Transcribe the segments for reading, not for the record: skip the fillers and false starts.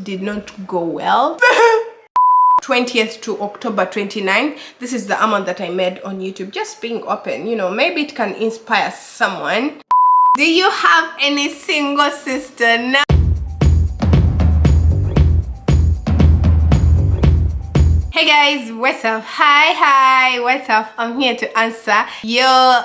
did not go well. 20th to October 29th. This is the amount that I made on YouTube. Just being open, you know, maybe it can inspire someone. Do you have any single sister now? Hey guys, what's up? Hi, what's up? I'm here to answer your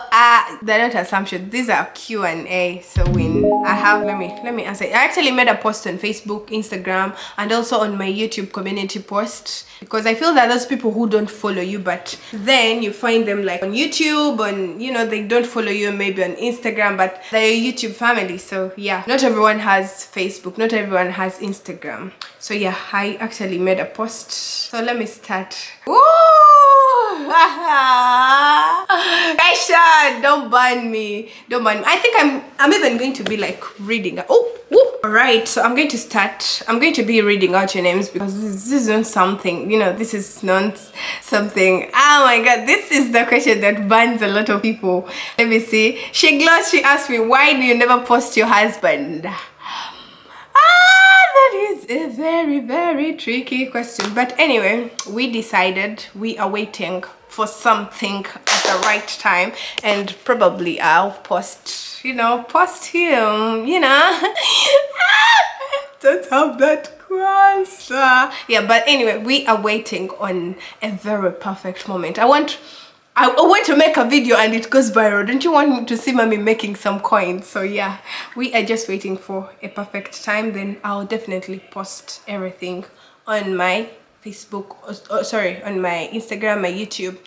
they're not assumptions, these are Q&A. So when I have, let me answer. I actually made a post on Facebook, Instagram, and also on my YouTube community post, because I feel that those people who don't follow you, but then you find them like on YouTube, and you know, they don't follow you maybe on Instagram, but they're a YouTube family. So yeah, not everyone has Facebook, not everyone has Instagram. So yeah, I actually made a post. So let me start. Ooh! Aisha, don't ban me. Don't ban me. I think I'm even going to be like reading. Oh, alright, so I'm going to start. I'm going to be reading out your names because this isn't something, you know, this is not something. Oh my god, this is the question that bans a lot of people. Let me see. She asked me, why do you never post your husband? That is a very tricky question, but anyway, we decided we are waiting for something at the right time, and probably I'll post him, you know. Don't have that cross. Yeah, but anyway, we are waiting on a very perfect moment. I want to make a video and it goes viral. Don't you want me to see mommy making some coins? So yeah, we are just waiting for a perfect time. Then I'll definitely post everything on my Facebook, on my Instagram, my YouTube.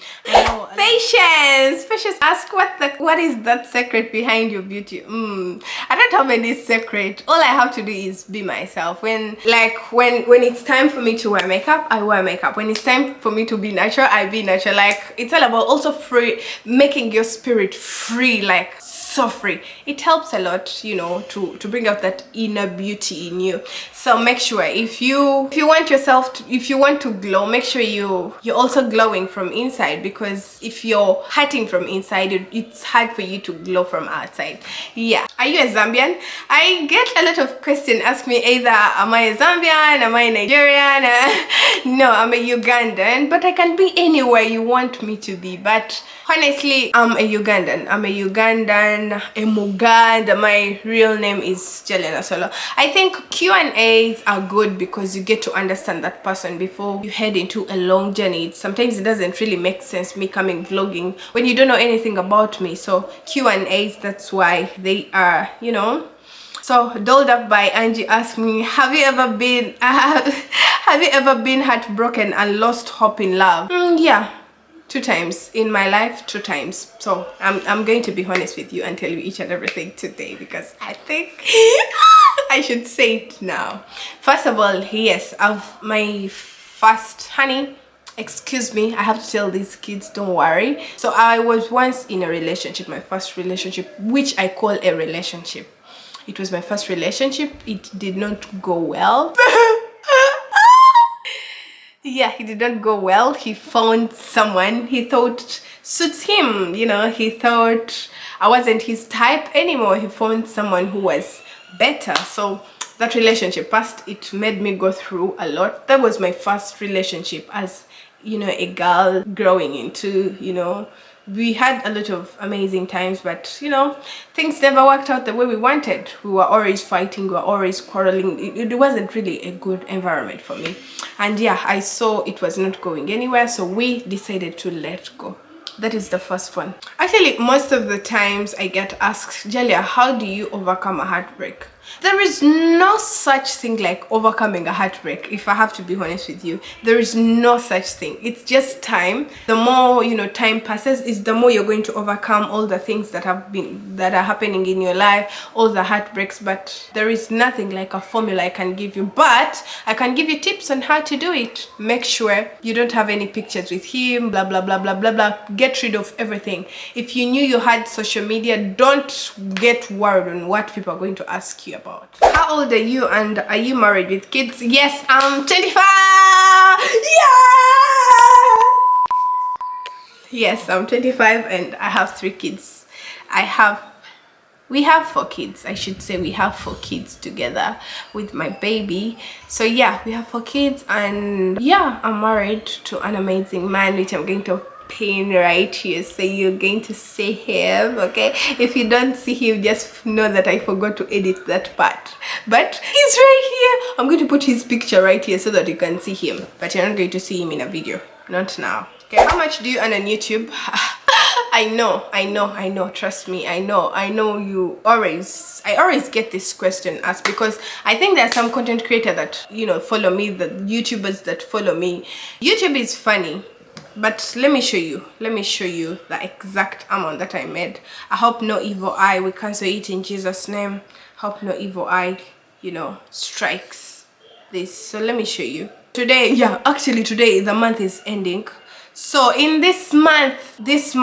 Patience ask what is that secret behind your beauty? I don't have any secret. All I have to do is be myself. When it's time for me to wear makeup, I wear makeup. When it's time for me to be natural, I be natural. Like, it's all about also free, making your spirit free, like so free. It helps a lot, you know, to bring out that inner beauty in you. So make sure if you want to glow, make sure you're also glowing from inside, because if you're hurting from inside, it's hard for you to glow from outside. Yeah. Are you a Zambian? I get a lot of questions. Ask me either am I a Zambian, am I Nigerian? No, I'm a Ugandan, but I can be anywhere you want me to be. But honestly, I'm a Ugandan, a Muganda. My real name is Jelena Solo. I think Q&As are good because you get to understand that person before you head into a long journey. Sometimes it doesn't really make sense me coming vlogging when you don't know anything about me. So Q&As, that's why they are, you know. So Dolled Up by Angie asked me, have you ever been heartbroken and lost hope in love? Yeah. 2 times in my life, 2 times. So I'm going to be honest with you and tell you each and everything today, because I think I should say it now. First of all, yes, my first honey, excuse me, I have to tell these kids, don't worry. So I was once in a relationship, my first relationship, which I call a relationship. It was my first relationship. It did not go well. Yeah, it did not go well. He found someone he thought suits him, you know. He thought I wasn't his type anymore. He found someone who was better. So that relationship passed. It made me go through a lot. That was my first relationship as, you know, a girl growing into, you know. We had a lot of amazing times, but you know, things never worked out the way we wanted. We were always fighting, we were always quarreling. It wasn't really a good environment for me. And yeah, I saw it was not going anywhere, so we decided to let go. That is the first one. Actually, most of the times I get asked, Jalia, how do you overcome a heartbreak? There is no such thing like overcoming a heartbreak. If I have to be honest with you, there is no such thing. It's just time. The more, you know, time passes, is the more you're going to overcome all the things that are happening in your life, all the heartbreaks. But there is nothing like a formula I can give you, but I can give you tips on how to do it. Make sure you don't have any pictures with him, blah blah blah blah blah blah. Get rid of everything. If you knew you had social media, don't get worried on what people are going to ask you about. How old are you, and are you married with kids? Yes, I'm 25. Yeah! Yes, I'm 25 and I have 3 kids. I have we have 4 kids. I should say we have 4 kids together with my baby. So yeah, we have 4 kids, and yeah, I'm married to an amazing man, which I'm going to pin right here, so you're going to see him. Okay, if you don't see him, just know that I forgot to edit that part, but he's right here. I'm going to put his picture right here so that you can see him, but you're not going to see him in a video, not now. Okay, how much do you earn on YouTube? I know, trust me, I know I always get this question asked, because I think there are some content creators that, you know, follow me, the YouTubers that follow me. YouTube is funny, but let me show you the exact amount that I made. I hope no evil eye, we cancel it in Jesus' name. Hope no evil eye, you know, strikes this. So let me show you today. Yeah, actually today the month is ending. So in this month, this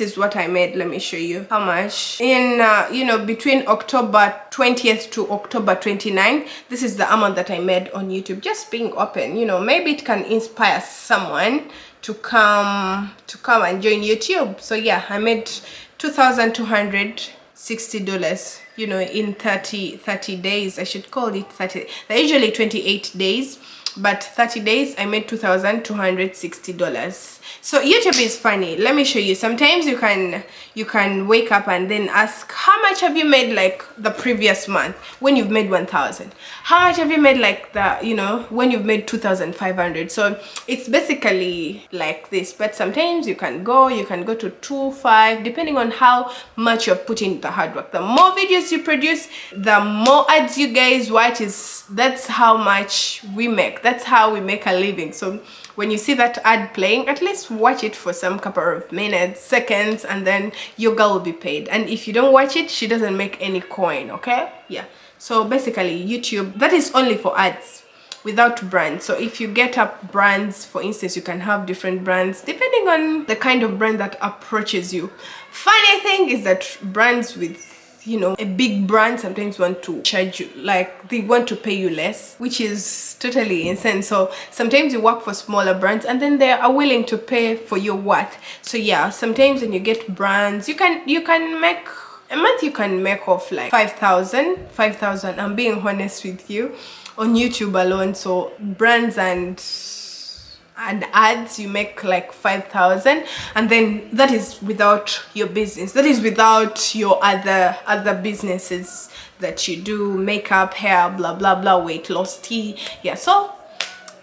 is what I made. Let me show you how much in you know, between October 20th to October 29th. This is the amount that I made on YouTube. Just being open, you know, maybe it can inspire someone to come and join YouTube. So yeah, I made $2,260, you know, in 30 days. I should call it 30. They're usually 28 days, but 30 days I made $2,260. So YouTube is funny. Let me show you. Sometimes you can wake up and then ask, how much have you made like the previous month when you've made 1,000? How much have you made like the, you know, when you've made 2,500? So it's basically like this, but sometimes you can go to 2,500, depending on how much you've put in the hard work. The more videos you produce, the more ads you guys watch, that's how much we make. That's how we make a living. So when you see that ad playing, at least watch it for some couple of minutes, seconds, and then your girl will be paid. And if you don't watch it, she doesn't make any coin. Okay, yeah. So basically YouTube, that is only for ads without brands. So if you get up brands, for instance, you can have different brands depending on the kind of brand that approaches you. Funny thing is that brands with, you know, a big brand sometimes want to charge you, like they want to pay you less, which is totally insane. So sometimes you work for smaller brands and then they are willing to pay for your work. So yeah, sometimes when you get brands, you can make a month, you can make off like 5,000. I'm being honest with you, on YouTube alone. So brands and ads, you make like 5,000, and then that is without your business, that is without your other businesses that you do, makeup, hair, blah blah blah, weight loss, tea. Yeah, so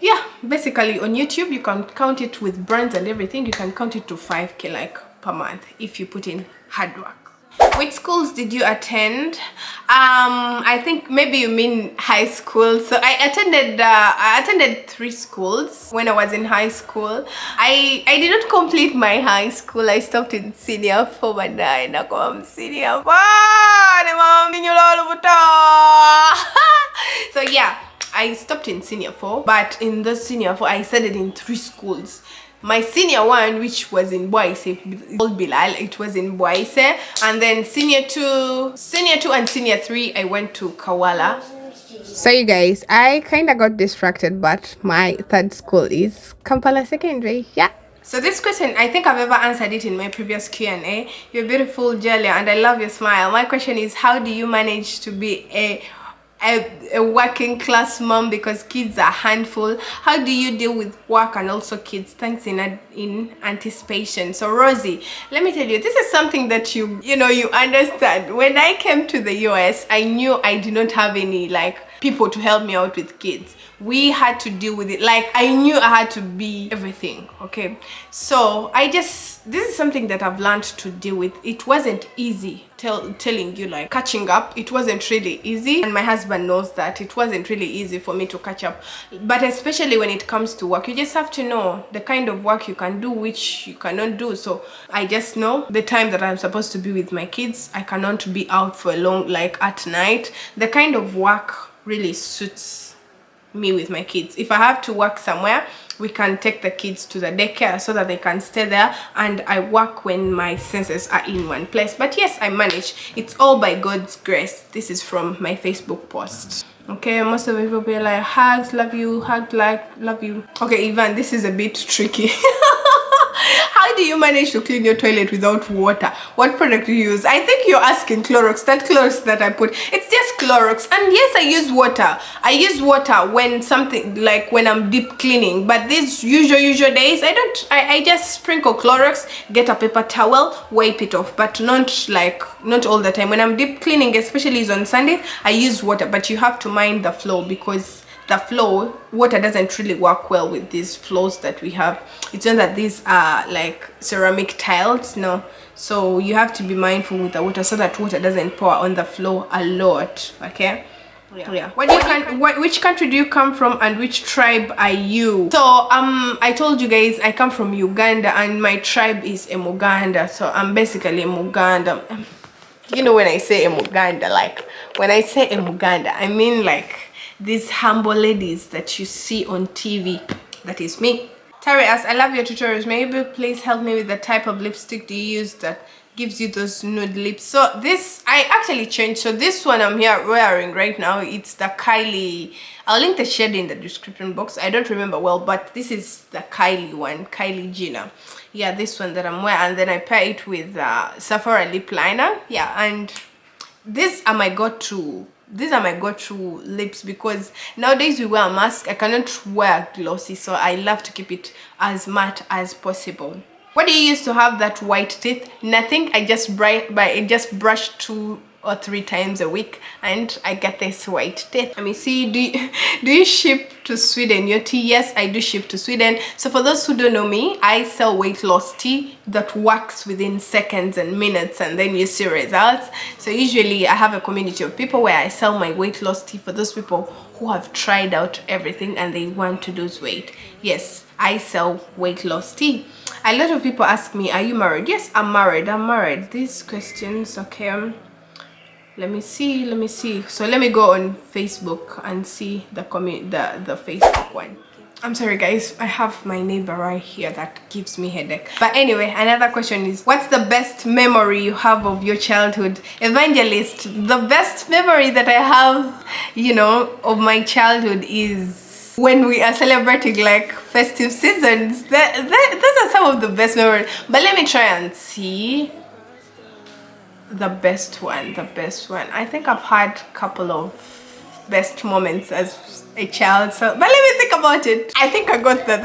yeah, basically on YouTube you can count it with brands and everything, you can count it to 5K like per month if you put in hard work. Which schools did you attend? I think maybe you mean high school. So I attended 3 schools when I was in high school. I did not complete my high school. I stopped in senior 4, but I come senior 4. So yeah, I stopped in senior 4, but in the senior 4 I studied in 3 schools. My senior one, which was in Boise, old Bilal, it was in Boise, and then senior 2 and senior 3 I went to Kawala. So you guys, I kind of got distracted, but my 3rd school is Kampala Secondary. Yeah. So this question, I think I've ever answered it in my previous Q&A. You're beautiful, Julia, and I love your smile. My question is, how do you manage to be a working class mom, because kids are a handful? How do you deal with work and also kids? Thanks in anticipation. So Rosie, let me tell you, this is something that you understand. When I came to the US, I knew I did not have any like people to help me out with kids. We had to deal with it. Like, I knew I had to be everything. Okay, so this is something that I've learned to deal with. It wasn't easy, telling you, like, catching up. It wasn't really easy, and my husband knows that it wasn't really easy for me to catch up. But especially when it comes to work, you just have to know the kind of work you can do, which you cannot do. So I just know the time that I'm supposed to be with my kids. I cannot be out for a long, like at night. The kind of work really suits me with my kids. If I have to work somewhere, we can take the kids to the daycare so that they can stay there, and I work when my senses are in one place. But yes, I manage. It's all by God's grace. This is from my Facebook post. Okay, most of the people be like, hugs, love you, hug, like, love you. Okay, Ivan, this is a bit tricky. How how do you manage to clean your toilet without water? What product do you use? I think you're asking Clorox. That Clorox that I put, it's just Clorox. And yes, I use water. I use water when something, like when I'm deep cleaning, but these usual days I just sprinkle Clorox, get a paper towel, wipe it off, but not all the time. When I'm deep cleaning, especially on Sunday, I use water, but you have to mind the flow, because the flow, water doesn't really work well with these floors that we have. It's not that these are like ceramic tiles, no, so you have to be mindful with the water so that water doesn't pour on the floor a lot. Okay. Yeah. Which country do you come from, and which tribe are you? So I told you guys I come from Uganda, and my tribe is Emuganda. So I'm basically Emuganda. You know, when I say Emuganda, like when I say Emuganda, I mean like these humble ladies that you see on TV. That is me. Terry asks, I love your tutorials. Maybe please help me with the type of lipstick do you use that gives you those nude lips? So this, I actually changed. So this one I'm here wearing right now, it's the Kylie. I'll link the shade in the description box. I don't remember well, but this is the Kylie one, Kylie Jenner. Yeah, this one that I'm wearing, and then I pair it with Sephora lip liner. Yeah, and these are my go-to lips, because nowadays we wear a mask. I cannot wear glossy, so I love to keep it as matte as possible. What do you use to have that white teeth? Nothing. I just brush 2 or 3 times a week and I get this white teeth. Let me see. Do you ship to Sweden your tea? Yes, I do ship to Sweden. So for those who don't know me, I sell weight loss tea that works within seconds and minutes, and then you see results. So usually I have a community of people where I sell my weight loss tea for those people who have tried out everything and they want to lose weight. Yes, I sell weight loss tea. A lot of people ask me, are you married? Yes, I'm married. These questions, okay. Let me see. So let me go on Facebook and see the Facebook one. I'm sorry guys, I have my neighbor right here that gives me headache. But anyway, another question is, what's the best memory you have of your childhood? Evangelist, the best memory that I have, you know, of my childhood is when we are celebrating like festive seasons. Those are some of the best memories. But let me try and see the best one. I think I've had a couple of best moments as a child, so but let me think about it. I think I got the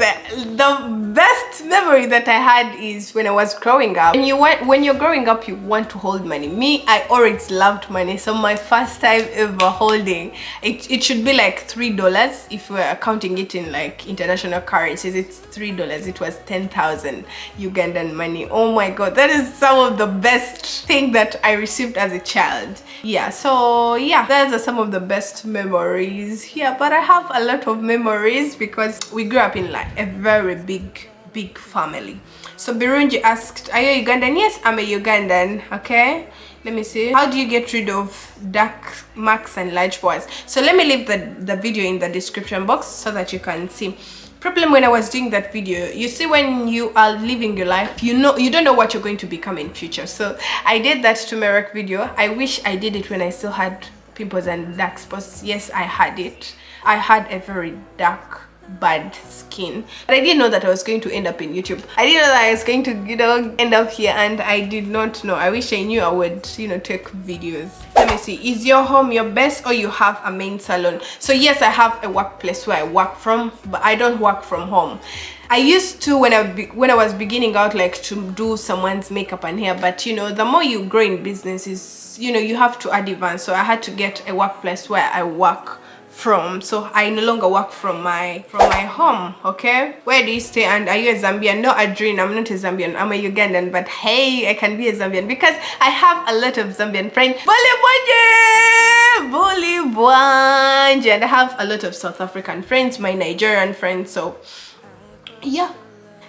best memory that I had is when I was growing up. When you're growing up, you want to hold money. Me, I always loved money, so my first time ever holding it should be like $3 if we're counting it in like international currencies. It's $3. It was 10,000 Ugandan money. Oh my god, that is some of the best thing that I received as a child. Yeah, so yeah, those are some of the best memories. Yeah, but I have a lot of memories because we grew up in like a very big family. So Birunji asked, are you Ugandan? Yes, I'm a Ugandan. Okay, let me see. How do you get rid of dark marks and large pores? So let me leave the video in the description box so that you can see. Problem when I was doing that video, you see, when you are living your life, you don't know what you're going to become in future. So I did that turmeric video. I wish I did it when I still had pimples and dark spots. Yes, I had it. I had a very dark, bad skin, but I didn't know that I was going to end up in YouTube. I didn't know that I was going to, you know, end up here, and I did not know. I wish I knew I would, you know, take videos. Let me see. Is your home your best, or you have a main salon? So yes, I have a workplace where I work from, but I don't work from home. I used to when I was beginning out, like to do someone's makeup and hair, but you know, the more you grow in business, is, you know, you have to advance. So I had to get a workplace where I work from, so I no longer work from my home. Okay, where do you stay, and are you a Zambian? No, Adrian, I'm not a Zambian, I'm a Ugandan, but hey, I can be a Zambian because I have a lot of Zambian friends. And I have a lot of South African friends, my Nigerian friends. So yeah.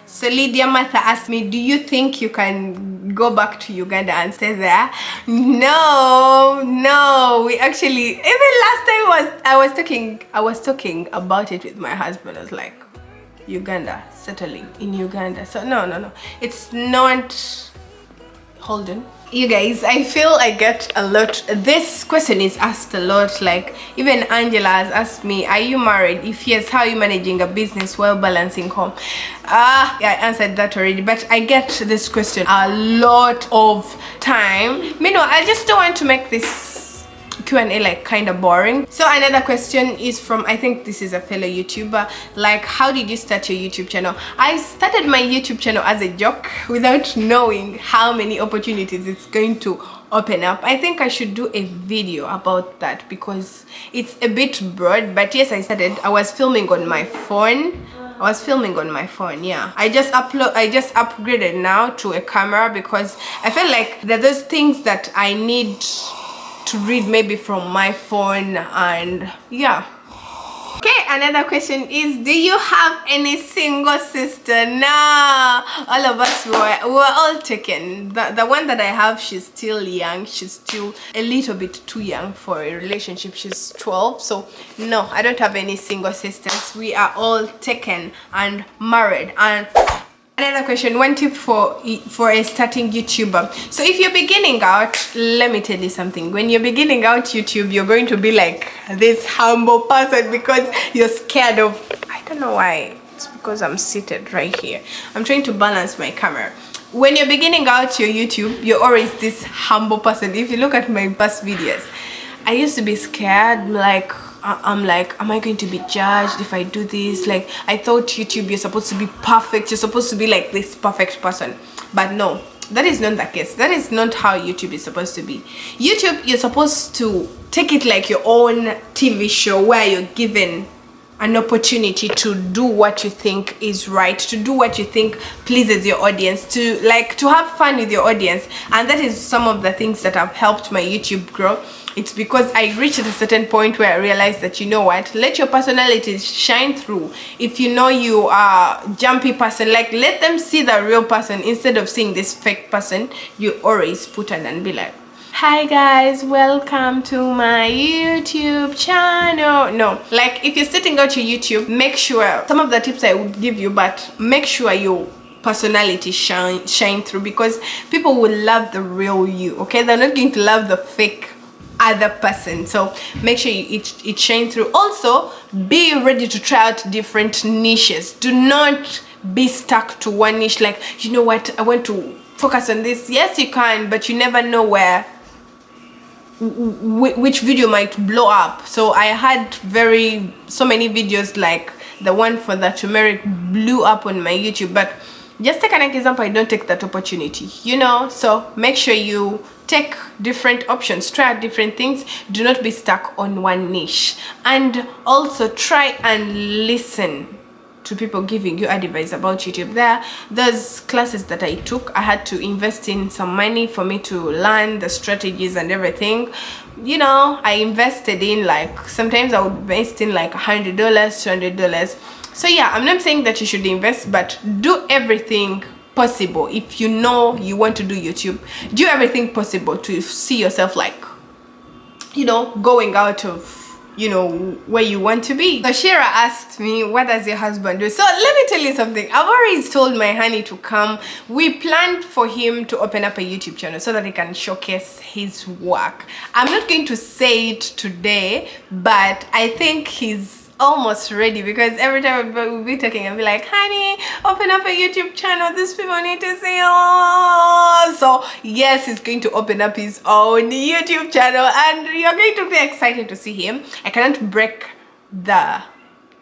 So Lydia Martha asked me, do you think you can go back to Uganda and stay there? No, we actually, even last time I was talking about it with my husband. I was like, Uganda, settling in Uganda. So no, it's hold on. You guys, I feel I get a lot. This question is asked a lot. Like even Angela has asked me, are you married? If yes, how are you managing a business while balancing home? Yeah, I answered that already, but I get this question a lot of time. You know, I just don't want to make this Q&A like kind of boring. So another question is from, I think this is a fellow YouTuber, like, how did you start your YouTube channel? I started my YouTube channel as a joke without knowing how many opportunities it's going to open up. I think I should do a video about that because it's a bit broad, but yes, I started. I was filming on my phone. Yeah. I just upgraded now to a camera because I feel like there are those things that I need to read maybe from my phone, and yeah. Okay, another question is, do you have any single sister? No, all of us we're all taken. The one that I have, she's still young. She's still a little bit too young for a relationship. She's 12, so no, I don't have any single sisters. We are all taken and married. And another question, one tip for a starting YouTuber. So if you're beginning out, let me tell you something. When you're beginning out YouTube, you're going to be like this humble person because you're scared of, I don't know why, it's because I'm seated right here. I'm trying to balance my camera. When you're beginning out your YouTube, you're always this humble person. If you look at my past videos, I used to be scared, like I'm like, am I going to be judged if I do this? Like, I thought YouTube, you're supposed to be perfect, you're supposed to be like this perfect person, but no, that is not the case. That is not how YouTube is supposed to be. YouTube, you're supposed to take it like your own TV show where you're given an opportunity to do what you think is right, to do what you think pleases your audience, to have fun with your audience. And that is some of the things that have helped my YouTube grow. It's because I reached a certain point where I realized that, you know what, let your personality shine through. If you know you are a jumpy person, like, let them see the real person instead of seeing this fake person. You always put on and be like, hi guys, welcome to my YouTube channel. No, like, if you're setting out your YouTube, make sure, some of the tips I would give you, but make sure your personality shine through, because people will love the real you, okay? They're not going to love the fake other person. So make sure it shine through. Also, be ready to try out different niches. Do not be stuck to one niche, like, you know what, I want to focus on this. Yes, you can, but you never know which video might blow up. So I had so many videos like the one for the turmeric blew up on my YouTube, but just take an example, I don't take that opportunity, you know. So make sure you take different options, try out different things. Do not be stuck on one niche. And also try and listen to people giving you advice about YouTube. Those classes that I took, I had to invest in some money for me to learn the strategies and everything, you know. I invested in, like, sometimes I would invest in like $100, $200. So yeah, I'm not saying that you should invest, but do everything possible. If you know you want to do YouTube, do everything possible to see yourself, like, you know, going out of, you know, where you want to be. So Shira asked me, what does your husband do? So let me tell you something. I've already told my honey to come. We planned for him to open up a YouTube channel so that he can showcase his work. I'm not going to say it today, but I think he's almost ready, because every time we'll be talking, I'll be like, honey, open up a YouTube channel, these people need to see. Oh, so yes, he's going to open up his own YouTube channel, and you're going to be excited to see him. I cannot break the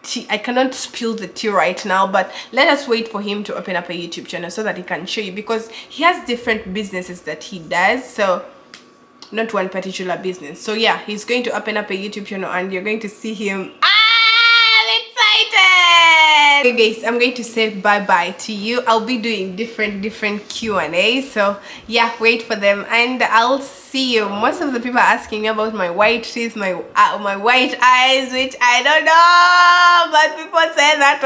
tea, I cannot spill the tea right now, but let us wait for him to open up a YouTube channel so that he can show you, because he has different businesses that he does, so not one particular business. So yeah, he's going to open up a YouTube channel and you're going to see him. Okay guys, I'm going to say bye-bye to you. I'll be doing different Q&A, so yeah, wait for them, and I'll see you. Most of the people are asking me about my white teeth, my white eyes, which I don't know, but people say that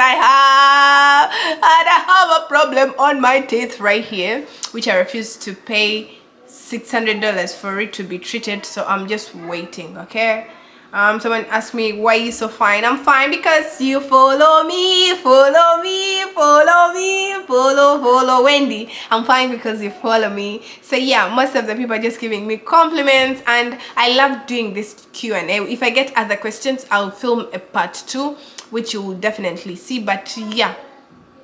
I have a problem on my teeth right here, which I refuse to pay $600 for it to be treated. So I'm just waiting, okay? Someone asked me why you so fine. I'm fine because you follow me, follow me, follow me, follow Wendy. I'm fine because you follow me. So yeah, most of the people are just giving me compliments, and I love doing this Q&A. If I get other questions, I'll film a part 2, which you will definitely see. But yeah,